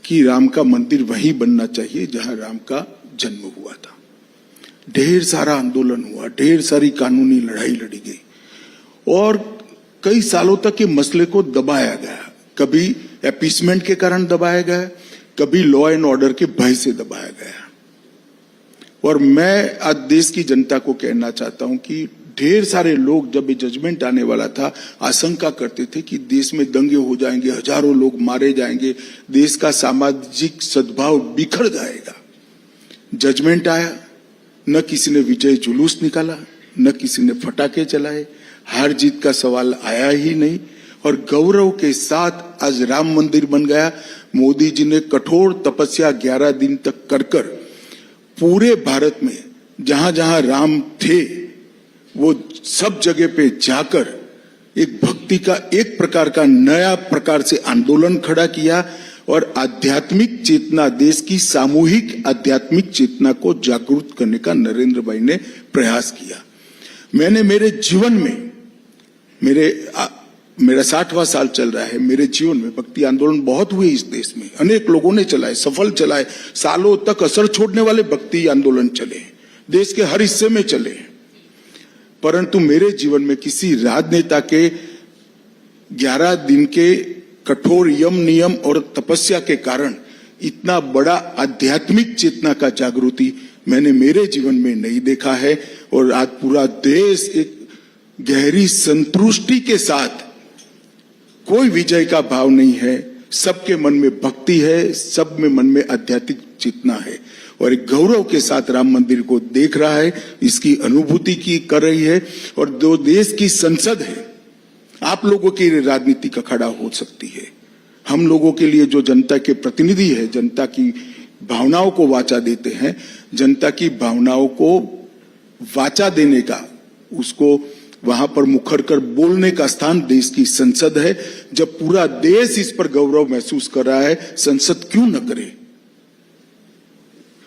Speaker 4: कि राम का मंदिर वहीं बनना चाहिए जहां राम का जन्म हुआ था। ढेर सारा आंदोलन हुआ, ढेर सारी कानूनी लड़ाई लड़ी गई और कई सालों तक ये मसले को दबाया गया। कभी अपीसमेंट के कारण दबाया गया, कभी लॉ एंड ऑर्डर के भय से दबाया गया। और मैं आज देश की जनता को कहना चाहता हूं कि ढेर सारे लोग जब ये जजमेंट आने वाला था आशंका करते थे कि देश में दंगे हो जाएंगे, हजारों लोग मारे जाएंगे, देश का सामाजिक सद्भाव बिखर जाएगा। जजमेंट आया, न किसी ने विजय जुलूस निकाला, न किसी ने फटाके चलाए, हार जीत का सवाल आया ही नहीं और गौरव के साथ आज राम मंदिर बन गया। मोदी जी ने कठोर तपस्या 11 दिन तक कर पूरे भारत में जहां जहां राम थे वो सब जगह पे जाकर एक भक्ति का एक प्रकार का नया प्रकार से आंदोलन खड़ा किया और आध्यात्मिक चेतना, देश की सामूहिक आध्यात्मिक चेतना को जागरूक करने का नरेंद्र भाई ने प्रयास किया। मैंने मेरे जीवन में मेरा 60वां साल चल रहा है, मेरे जीवन में भक्ति आंदोलन बहुत हुए इस देश में, अनेक लोगों ने चलाए, सफल चलाए, सालों तक असर छोड़ने वाले भक्ति आंदोलन चले, देश के हर हिस्से में चले। परंतु मेरे जीवन में किसी राजनेता के 11 दिन के कठोर यम नियम और तपस्या के कारण इतना बड़ा आध्यात्मिक चेतना का जागृति मैंने मेरे जीवन में नहीं देखा है। और आज पूरा देश एक गहरी संतुष्टि के साथ, कोई विजय का भाव नहीं है, सबके मन में भक्ति है, सब में मन में आध्यात्मिक चेतना है और एक गौरव के साथ राम मंदिर को देख रहा है, इसकी अनुभूति की कर रही है। और जो देश की संसद है, आप लोगों की राजनीति का खड़ा हो सकती है, हम लोगों के लिए जो जनता के प्रतिनिधि है, जनता की भावनाओं को वाचा देते हैं, जनता की भावनाओं को वाचा देने का, उसको वहां पर मुखर कर बोलने का स्थान देश की संसद है। जब पूरा देश इस पर गौरव महसूस कर रहा है, संसद क्यों न करे।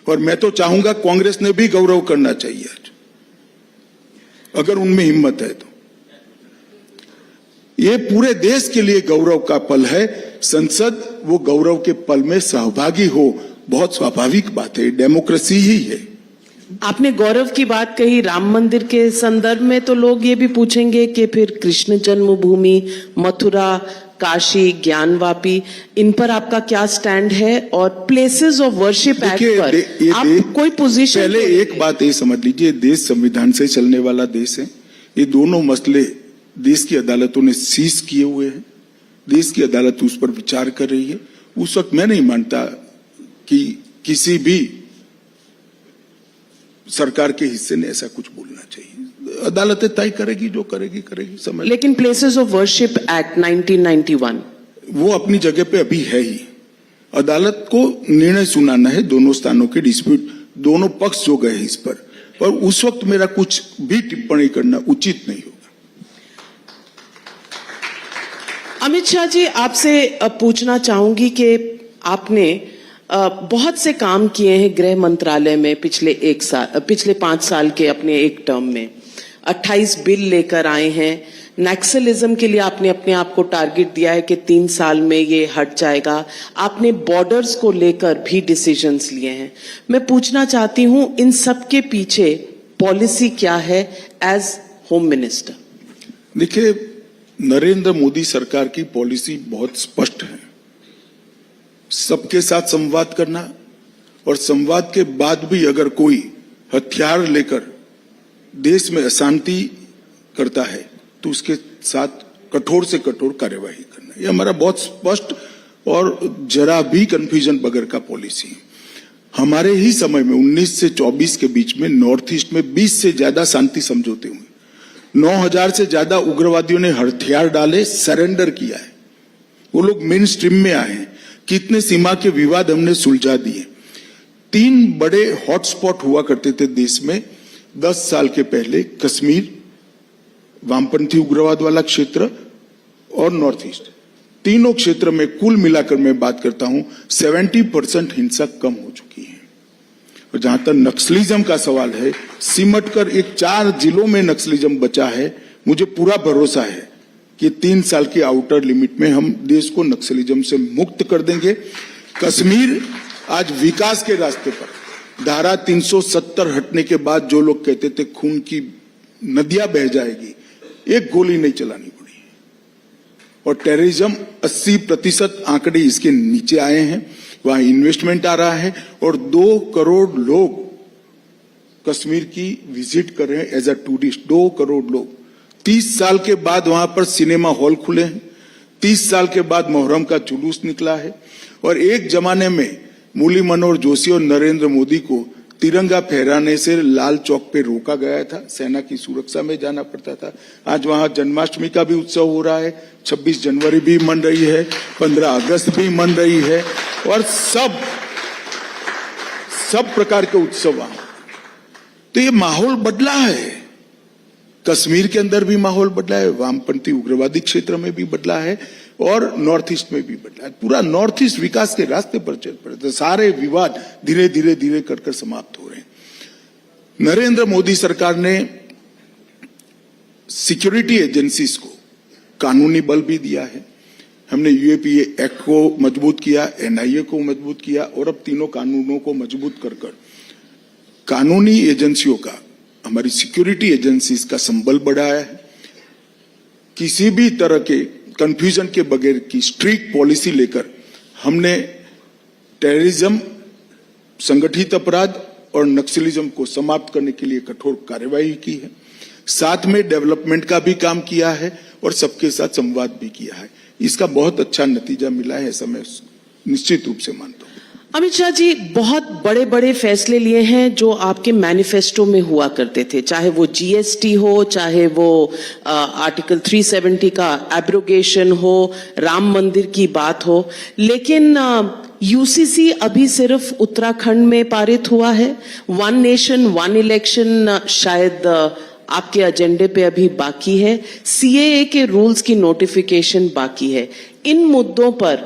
Speaker 4: और मैं तो चाहूंगा कांग्रेस ने भी गौरव करना चाहिए आज, अगर उनमें हिम्मत है तो। ये पूरे देश के लिए गौरव का पल है, संसद वो गौरव के पल में सहभागी हो, बहुत स्वाभाविक बात है, डेमोक्रेसी ही है।
Speaker 3: आपने गौरव की बात कही, राम मंदिर के संदर्भ में तो लोग ये भी पूछेंगे कि फिर कृष्ण जन्मभूमि, मथुरा, काशी, ज्ञानवापी, इन पर आपका क्या स्टैंड है? और प्लेसेस ऑफ वर्शिप एक्ट पर आप कोई पोजीशन?
Speaker 4: पहले एक बात ये समझ लीजिए, देश संविधान से चलने वाला देश है। ये दोनों मसले देश की अदालतों ने सीज किए हुए हैं, देश की अदालत उस पर विचार कर रही है। उस वक्त मैं नहीं मानता कि किसी भी सरकार के हिस्से ने ऐसा कुछ बोलना चाहिए। अदालतें तय करेगी, जो करेगी करेगी, समझ।
Speaker 3: लेकिन प्लेसेस ऑफ वर्शिप एक्ट 1991
Speaker 4: वो अपनी जगह पे अभी है ही, अदालत को निर्णय सुनाना है, दोनों स्थानों के डिस्प्यूट, दोनों पक्ष जो गए इस पर, और उस वक्त मेरा कुछ भी टिप्पणी करना उचित नहीं होगा।
Speaker 3: अमित शाह जी, आपसे पूछना चाहूंगी कि आपने बहुत से काम किए हैं गृह मंत्रालय में पिछले 5 साल के अपने एक टर्म में। 28 बिल लेकर आए हैं। नक्सलिज्म के लिए आपने अपने आप को टारगेट दिया है कि 3 साल में ये हट जाएगा। आपने बॉर्डर्स को लेकर भी डिसीजंस लिए हैं। मैं पूछना चाहती हूं, इन सब के पीछे पॉलिसी क्या है एज होम मिनिस्टर?
Speaker 4: देखिए, नरेंद्र मोदी सरकार की पॉलिसी बहुत स्पष्ट है, सबके साथ संवाद करना, और संवाद के बाद भी अगर कोई हथियार लेकर देश में अशांति करता है तो उसके साथ कठोर से कठोर कार्यवाही करना, ये हमारा बहुत स्पष्ट और जरा भी कंफ्यूजन बगैर का पॉलिसी है। हमारे ही समय में 19 से 24 के बीच में नॉर्थ ईस्ट में 20 से ज्यादा शांति समझौते हुए, 9000 से ज्यादा उग्रवादियों ने हथियार डाले, सरेंडर किया है, वो लोग मेन स्ट्रीम में आए हैं। कितने सीमा के विवाद हमने सुलझा दिए। 3 बड़े हॉटस्पॉट हुआ करते थे देश में 10 साल के पहले, कश्मीर, वामपंथी उग्रवाद वाला क्षेत्र और नॉर्थ ईस्ट। तीनों क्षेत्र में कुल मिलाकर मैं बात करता हूं 70% हिंसा कम हो चुकी है। और जहां तक नक्सलिज्म का सवाल है, सिमट कर एक 4 जिलों में नक्सलिज्म बचा है। मुझे पूरा भरोसा है कि 3 साल की आउटर लिमिट में हम देश को नक्सलिज्म से मुक्त कर देंगे। कश्मीर आज विकास के रास्ते पर, धारा 370 हटने के बाद जो लोग कहते थे खून की नदियां बह जाएगी, एक गोली नहीं चलानी पड़ी। और टेररिज्म 80% आंकड़े इसके नीचे आए हैं, वहां इन्वेस्टमेंट आ रहा है और 2 करोड़ लोग कश्मीर की विजिट कर रहे हैं एज अ टूरिस्ट। 2 करोड़ लोग 30 साल के बाद वहां पर सिनेमा हॉल खुले हैं, 30 साल के बाद मुहर्रम का जुलूस निकला है। और एक जमाने में मुरली मनोहर जोशी और नरेंद्र मोदी को तिरंगा फहराने से लाल चौक पे रोका गया था, सेना की सुरक्षा में जाना पड़ता था। आज वहां जन्माष्टमी का भी उत्सव हो रहा है, 26 जनवरी भी मन रही है, 15 अगस्त भी मन रही है, और सब प्रकार के उत्सव वहां। तो ये माहौल बदला है, कश्मीर के अंदर भी माहौल बदला है, वामपंथी उग्रवादी क्षेत्र में भी बदला है, और नॉर्थ ईस्ट में भी बदला है। पूरा नॉर्थ ईस्ट विकास के रास्ते पर चल पड़े, तो सारे विवाद धीरे धीरे धीरे कर समाप्त हो रहे हैं। नरेंद्र मोदी सरकार ने सिक्योरिटी एजेंसीज को कानूनी बल भी दिया है। हमने यूएपीए एक्ट को मजबूत किया, एनआईए को मजबूत किया, और अब तीनों कानूनों को मजबूत कर कानूनी एजेंसियों का, हमारी सिक्योरिटी एजेंसीज का संबल बढ़ाया है। किसी भी तरह के कंफ्यूजन के बगैर की स्ट्रिक्ट पॉलिसी लेकर हमने टेररिज्म, संगठित अपराध और नक्सलिज्म को समाप्त करने के लिए कठोर कार्यवाही की है। साथ में डेवलपमेंट का भी काम किया है और सबके साथ संवाद भी किया है। इसका बहुत अच्छा नतीजा मिला है, ऐसा मैं निश्चित रूप से मानता हूं।
Speaker 3: अमित शाह जी, बहुत बड़े बड़े फैसले लिए हैं जो आपके मैनिफेस्टो में हुआ करते थे, चाहे वो जीएसटी हो, चाहे वो आर्टिकल 370 का एब्रोगेशन हो, राम मंदिर की बात हो, लेकिन यूसीसी अभी सिर्फ उत्तराखंड में पारित हुआ है। 1 नेशन 1 इलेक्शन शायद आपके एजेंडे पे अभी बाकी है। सीएए के रूल्स की नोटिफिकेशन बाकी है। इन मुद्दों पर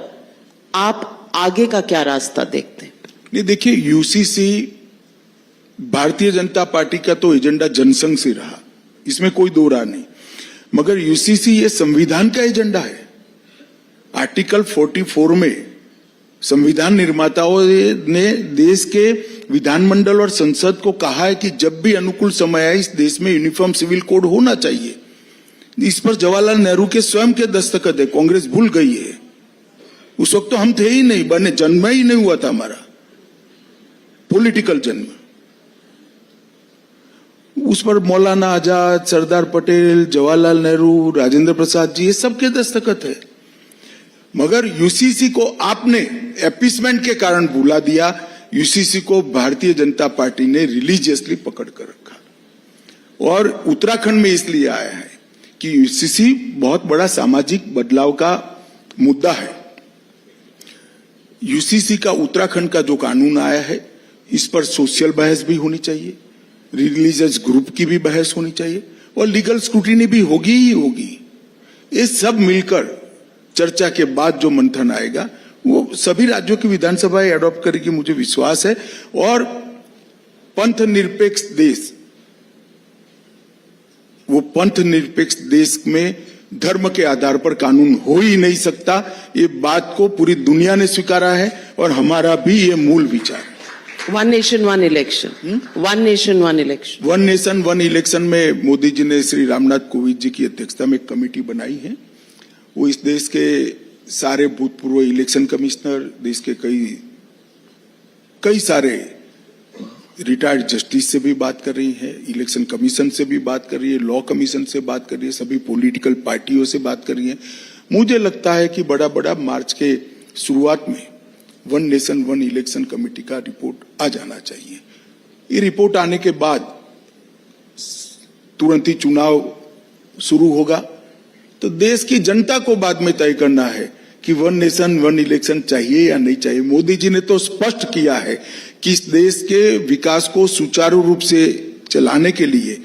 Speaker 3: आप आगे का क्या रास्ता देखते हैं?
Speaker 4: नहीं, देखिए, यूसीसी भारतीय जनता पार्टी का तो एजेंडा जनसंघ से रहा, इसमें कोई दो राह नहीं, मगर यूसीसी ये संविधान का एजेंडा है। आर्टिकल 44 में संविधान निर्माताओं ने देश के विधानमंडल और संसद को कहा है कि जब भी अनुकूल समय आए इस देश में यूनिफॉर्म सिविल कोड होना चाहिए। इस पर जवाहरलाल नेहरू के स्वयं के दस्तखत है, कांग्रेस भूल गई है। उस वक्त तो हम थे ही नहीं, बने, जन्म ही नहीं हुआ था हमारा पॉलिटिकल जन्म। उस पर मौलाना आजाद, सरदार पटेल, जवाहरलाल नेहरू, राजेंद्र प्रसाद जी, ये सबके दस्तखत है। मगर यूसीसी को आपने एपीसमेंट के कारण भुला दिया। यूसीसी को भारतीय जनता पार्टी ने रिलीजियसली पकड़ कर रखा, और उत्तराखंड में इसलिए आया है कि यूसीसी बहुत बड़ा सामाजिक बदलाव का मुद्दा है। यूसीसी का उत्तराखंड का जो कानून आया है, इस पर सोशल बहस भी होनी चाहिए, रिलीजियस ग्रुप की भी बहस होनी चाहिए, और लीगल स्क्रूटिनी भी होगी ही होगी। ये सब मिलकर चर्चा के बाद जो मंथन आएगा वो सभी राज्यों की विधानसभाएं अडॉप्ट करेगी, मुझे विश्वास है। और पंथ निरपेक्ष देश, वो पंथ निरपेक्ष देश में धर्म के आधार पर कानून हो ही नहीं सकता। ये बात को पूरी दुनिया ने स्वीकारा है, और हमारा भी ये मूल विचार है।
Speaker 3: 1 nation 1 election, 1 nation 1 election.
Speaker 4: 1 nation 1 election में मोदी जी ने श्री रामनाथ कोविंद जी की अध्यक्षता में एक कमेटी बनाई है। वो इस देश के सारे भूतपूर्व इलेक्शन कमिश्नर, देश के कई सारे रिटायर्ड जस्टिस से भी बात कर रही है, इलेक्शन कमीशन से भी बात कर रही है, लॉ कमीशन से बात कर रही है, सभी पॉलिटिकल पार्टियों से बात कर रही है। मुझे लगता है कि बड़ा मार्च के शुरुआत में 1 नेशन 1 इलेक्शन कमेटी का रिपोर्ट आ जाना चाहिए। ये रिपोर्ट आने के बाद तुरंत ही चुनाव शुरू होगा, तो देश की जनता को बाद में तय करना है कि 1 नेशन 1 इलेक्शन चाहिए या नहीं चाहिए। मोदी जी ने तो स्पष्ट किया है कि इस देश के विकास को सुचारू रूप से चलाने के लिए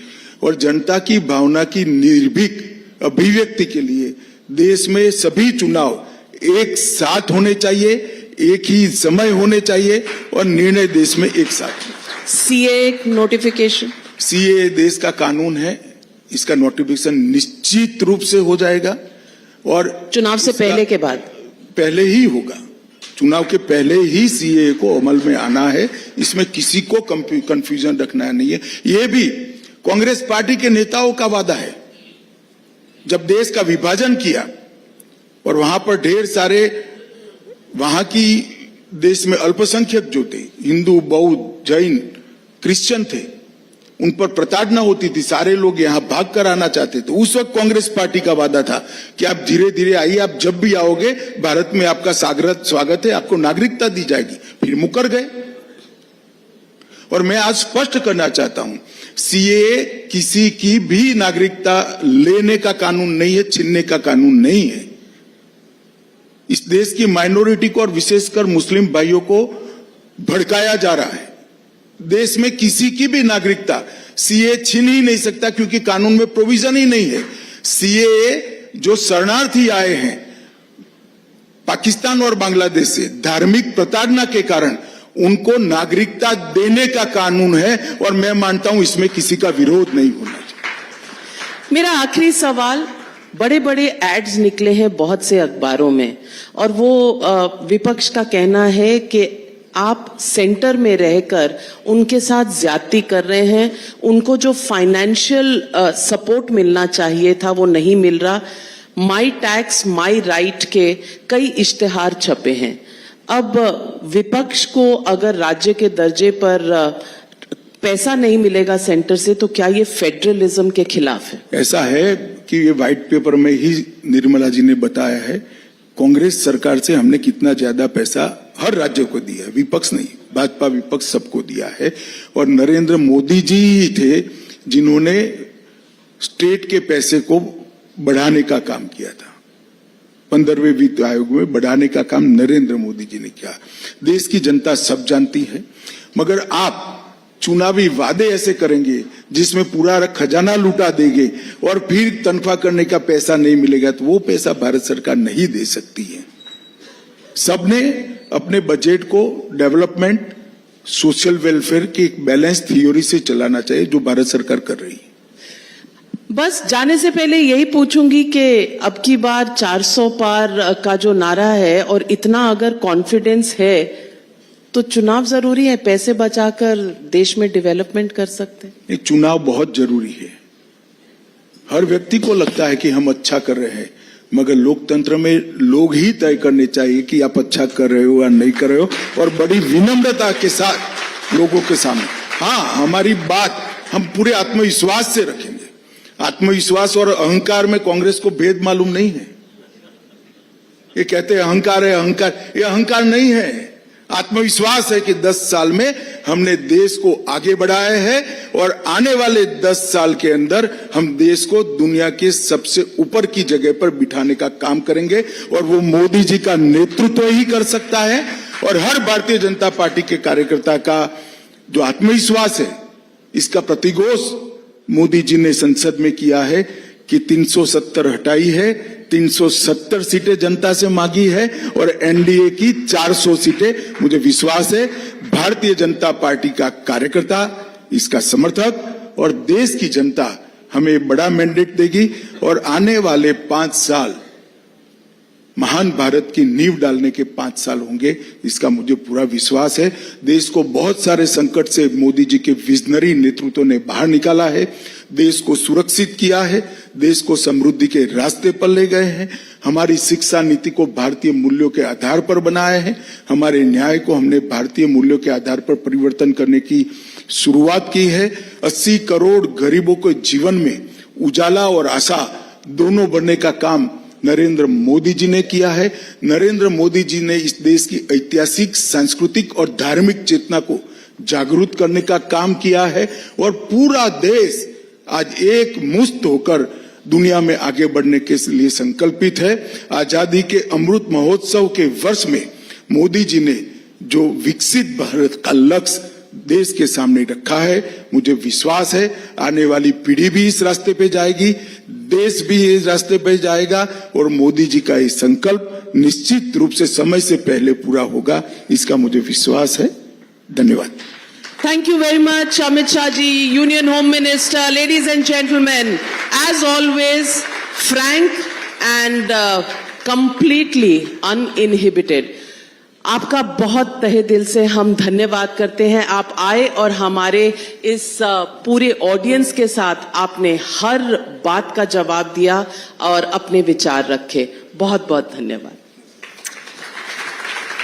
Speaker 4: और जनता की भावना की निर्भीक अभिव्यक्ति के लिए देश में सभी चुनाव एक साथ होने चाहिए, एक ही समय होने चाहिए, और निर्णय देश में एक साथ।
Speaker 3: सीए नोटिफिकेशन,
Speaker 4: सीए देश का कानून है, इसका नोटिफिकेशन निश्चित रूप से हो जाएगा, और
Speaker 3: चुनाव से पहले के बाद?
Speaker 4: पहले ही होगा, चुनाव के पहले ही सीए को अमल में आना है। इसमें किसी को कंफ्यूजन रखना नहीं है। यह भी कांग्रेस पार्टी के नेताओं का वादा है। जब देश का विभाजन किया और वहां पर ढेर सारे वहां की देश में अल्पसंख्यक जो थे, हिंदू, बौद्ध, जैन, क्रिश्चियन थे, उन पर प्रताड़ना होती थी, सारे लोग यहां भाग कर आना चाहते थे। उस वक्त कांग्रेस पार्टी का वादा था कि आप धीरे धीरे आइए, आप जब भी आओगे भारत में आपका स्वागत है, आपको नागरिकता दी जाएगी। फिर मुकर गए। और मैं आज स्पष्ट करना चाहता हूं, सीएए किसी की भी नागरिकता लेने का कानून नहीं है, छीनने का कानून नहीं है। इस देश की माइनॉरिटी को और विशेषकर मुस्लिम भाइयों को भड़काया जा रहा है। देश में किसी की भी नागरिकता सीए छीन ही नहीं सकता, क्योंकि कानून में प्रोविजन ही नहीं है। सीए जो शरणार्थी आए हैं पाकिस्तान और बांग्लादेश से धार्मिक प्रताड़ना के कारण, उनको नागरिकता देने का कानून है, और मैं मानता हूं इसमें किसी का विरोध नहीं होना चाहिए।
Speaker 3: मेरा आखिरी सवाल, बड़े बड़े एड्स निकले हैं बहुत से अखबारों में, और वो विपक्ष का कहना है कि आप सेंटर में रहकर उनके साथ ज्यादती कर रहे हैं, उनको जो फाइनेंशियल सपोर्ट मिलना चाहिए था वो नहीं मिल रहा। माई टैक्स माई राइट के कई इश्तेहार छपे हैं। अब विपक्ष को अगर राज्य के दर्जे पर पैसा नहीं मिलेगा सेंटर से, तो क्या ये फेडरलिज्म के खिलाफ है?
Speaker 4: ऐसा है कि ये व्हाइट पेपर में ही निर्मला जी ने बताया है, कांग्रेस सरकार से हमने कितना ज्यादा पैसा हर राज्य को दिया है, विपक्ष नहीं, भाजपा विपक्ष सबको दिया है। और नरेंद्र मोदी जी ही थे जिन्होंने स्टेट के पैसे को बढ़ाने का काम किया था। 15वें वित्त आयोग में बढ़ाने का काम नरेंद्र मोदी जी ने किया। देश की जनता सब जानती है। मगर आप चुनावी वादे ऐसे करेंगे जिसमें पूरा खजाना लुटा देंगे और फिर तनख्वाह करने का पैसा नहीं मिलेगा, तो वो पैसा भारत सरकार नहीं दे सकती है। सबने अपने बजट को डेवलपमेंट, सोशल वेलफेयर की एक बैलेंस थ्योरी से चलाना चाहिए, जो भारत सरकार कर रही है।
Speaker 3: बस जाने से पहले यही पूछूंगी कि अब की बार 400 पार का जो नारा है, और इतना अगर कॉन्फिडेंस है, तो चुनाव जरूरी है? पैसे बचाकर देश में डेवलपमेंट कर सकते हैं?
Speaker 4: एक चुनाव बहुत जरूरी है। हर व्यक्ति को लगता है कि हम अच्छा कर रहे हैं, मगर लोकतंत्र में लोग ही तय करने चाहिए कि आप अच्छा कर रहे हो या नहीं कर रहे हो, और बड़ी विनम्रता के साथ लोगों के सामने। हाँ, हमारी बात हम पूरे आत्मविश्वास से रखेंगे। आत्मविश्वास और अहंकार में कांग्रेस को भेद मालूम नहीं है। ये कहते हैं अहंकार है, अहंकार, ये अहंकार नहीं है। आत्मविश्वास है कि 10 साल में हमने देश को आगे बढ़ाया है, और आने वाले 10 साल के अंदर हम देश को दुनिया के सबसे ऊपर की जगह पर बिठाने का काम करेंगे, और वो मोदी जी का नेतृत्व ही कर सकता है। और हर भारतीय जनता पार्टी के कार्यकर्ता का जो आत्मविश्वास है, इसका प्रतिघोष मोदी जी ने संसद में किया है कि 370 हटाई है, 370 सीटें जनता से मांगी है, और एनडीए की 400 सीटें। मुझे विश्वास है भारतीय जनता पार्टी का कार्यकर्ता, इसका समर्थक और देश की जनता हमें बड़ा मैंडेट देगी, और आने वाले 5 साल महान भारत की नींव डालने के 5 साल होंगे, इसका मुझे पूरा विश्वास है। देश को बहुत सारे संकट से मोदी जी के विजनरी नेतृत्व ने बाहर निकाला है, देश को सुरक्षित किया है, देश को समृद्धि के रास्ते पर ले गए हैं। हमारी शिक्षा नीति को भारतीय मूल्यों के आधार पर बनाया है, हमारे न्याय को हमने भारतीय मूल्यों के आधार पर परिवर्तन करने की शुरुआत की है। 80 करोड़ गरीबों के जीवन में उजाला और आशा दोनों बनने का काम नरेंद्र मोदी जी ने किया है। नरेंद्र मोदी जी ने इस देश की ऐतिहासिक, सांस्कृतिक और धार्मिक चेतना को जागरूक करने का काम किया है, और पूरा देश आज एक मुश्त होकर दुनिया में आगे बढ़ने के लिए संकल्पित है। आजादी के अमृत महोत्सव के वर्ष में मोदी जी ने जो विकसित भारत का लक्ष्य देश के सामने रखा है, मुझे विश्वास है आने वाली पीढ़ी भी इस रास्ते पे जाएगी, देश भी इस रास्ते पे जाएगा, और मोदी जी का ये संकल्प निश्चित रूप से समय से पहले पूरा होगा, इसका मुझे विश्वास है। धन्यवाद।
Speaker 3: Thank you very much, Amit Shah ji, Union Home Minister. Ladies and gentlemen, as always, frank and completely uninhibited. आपका बहुत तहे दिल से हम धन्यवाद करते हैं। आप आए और हमारे इस पूरे ऑडियंस के साथ आपने हर बात का जवाब दिया और अपने विचार रखे। बहुत बहुत धन्यवाद।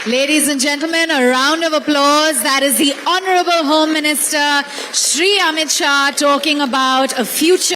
Speaker 2: Ladies and gentlemen, a round of applause. That is the Honorable Home Minister, Shri Amit Shah, talking about a future